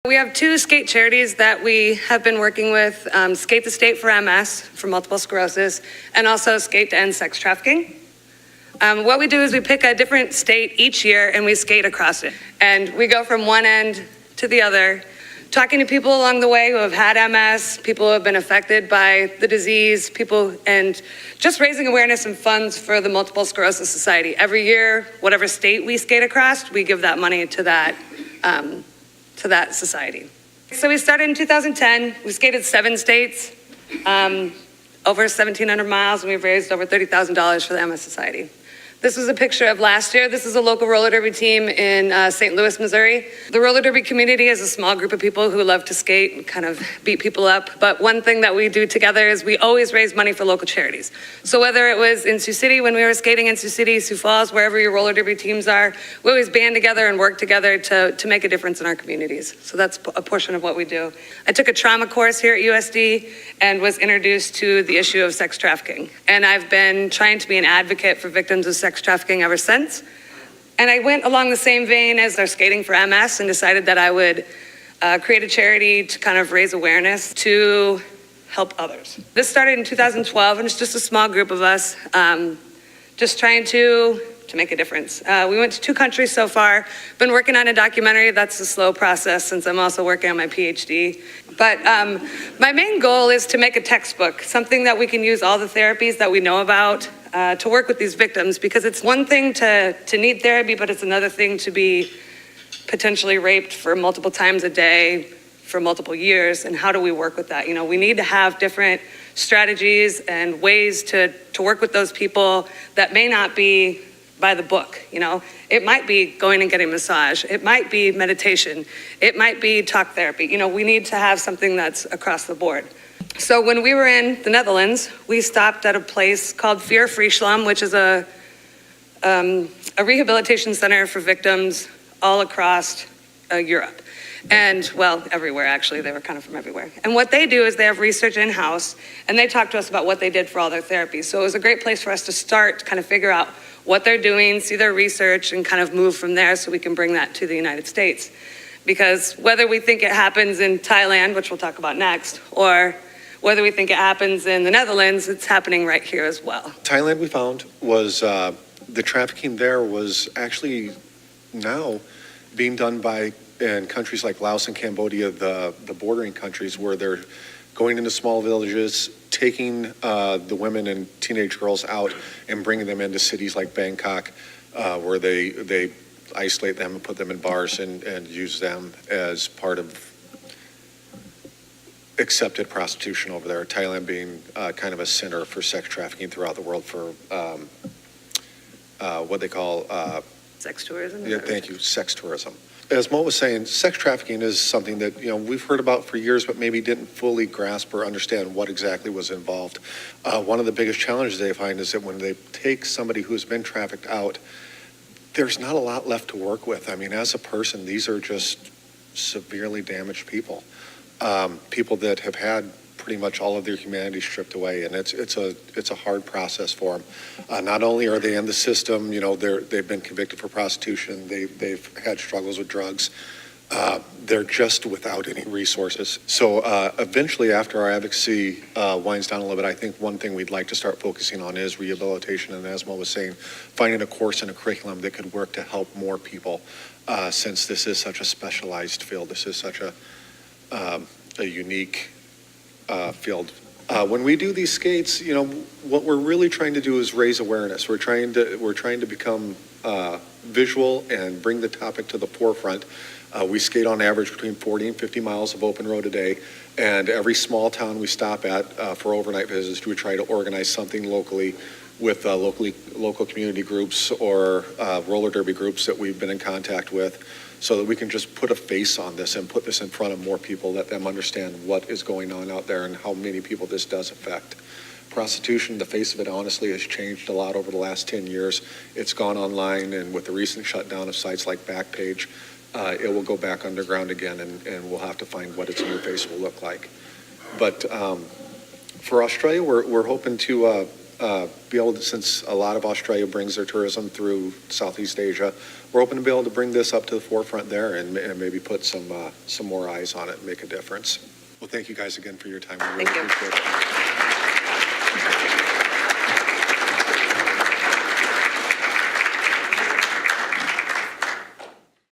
We have two Sk8 charities that we have been working with, Sk8 the State for MS, for multiple sclerosis, and also Sk8 to end sex trafficking. What we do is we pick a different state each year and we skate across it. And we go from one end to the other, talking to people along the way who have had MS, people who have been affected by the disease, and just raising awareness and funds for the Multiple Sclerosis Society. Every year, whatever state we skate across, we give that money to that society. So we started in 2010. We skated 7 states, over 1,700 miles, and we've raised over $30,000 for the MS Society. This was a picture of last year. This is a local roller derby team in St. Louis, Missouri. The roller derby community is a small group of people who love to skate and kind of beat people up. But one thing that we do together is we always raise money for local charities. So whether it was in Sioux City when we were skating in Sioux City, Sioux Falls, wherever your roller derby teams are, we always band together and work together to make a difference in our communities. So that's a portion of what we do. I took a trauma course here at USD and was introduced to the issue of sex trafficking. And I've been trying to be an advocate for victims of sex trafficking ever since. And I went along the same vein as our Skating for MS and decided that I would create a charity to kind of raise awareness to help others. This started in 2012, and it's just a small group of us just trying to make a difference. We went to 2 countries so far. Been working on a documentary. That's a slow process since I'm also working on my PhD. But my main goal is to make a textbook, something that we can use all the therapies that we know about to work with these victims, because it's one thing to need therapy, but it's another thing to be potentially raped for multiple times a day for multiple years. And how do we work with that? You know, we need to have different strategies and ways to work with those people that may not be by the book. You know, it might be going and getting a massage. It might be meditation. It might be talk therapy. You know, we need to have something that's across the board. So when we were in the Netherlands, we stopped at a place called Fear Friesland, which is a rehabilitation center for victims all across Europe. And, well, everywhere, actually. They were kind of from everywhere. And what they do is they have research in-house, and they talk to us about what they did for all their therapies. So it was a great place for us to start to kind of figure out what they're doing, see their research, and kind of move from there so we can bring that to the United States. Because whether we think it happens in Thailand, which we'll talk about next, or whether we think it happens in the Netherlands, it's happening right here as well. Thailand, we found, was the trafficking there was actually now being done by, in countries like Laos and Cambodia, the bordering countries, where they're going into small villages, taking the women and teenage girls out and bringing them into cities like Bangkok, where they isolate them and put them in bars and use them as part of accepted prostitution over there. Thailand being kind of a center for sex trafficking throughout the world for what they call Sex tourism? Yeah, thank you, sex tourism. As Mo was saying, sex trafficking is something that, you know, we've heard about for years, but maybe didn't fully grasp or understand what exactly was involved. One of the biggest challenges they find is that when they take somebody who's been trafficked out, there's not a lot left to work with. I mean, as a person, these are just severely damaged people. People that have had pretty much all of their humanity stripped away, and it's a hard process for them. Not only are they in the system, you know, they've been convicted for prostitution, they've had struggles with drugs. They're just without any resources. So eventually, after our advocacy winds down a little bit, I think one thing we'd like to start focusing on is rehabilitation. And as Mo was saying, finding a course and a curriculum that could work to help more people, since this is such a specialized field. This is such a unique field. When we do these skates, you know, what we're really trying to do is raise awareness. We're trying to become visual and bring the topic to the forefront. We skate on average between 40 and 50 miles of open road a day, and every small town we stop at for overnight visits, we try to organize something locally with local community groups or roller derby groups that we've been in contact with, so that we can just put a face on this and put this in front of more people, let them understand what is going on out there and how many people this does affect. Prostitution, the face of it honestly has changed a lot over the last 10 years. It's gone online, and with the recent shutdown of sites like Backpage, it will go back underground again, and we'll have to find what its new face will look like. But for Australia, we're hoping to be able to, since a lot of Australia brings their tourism through Southeast Asia, we're hoping to be able to bring this up to the forefront there and maybe put some more eyes on it and make a difference. Well, thank you guys again for your time. We really Thank you. appreciate it.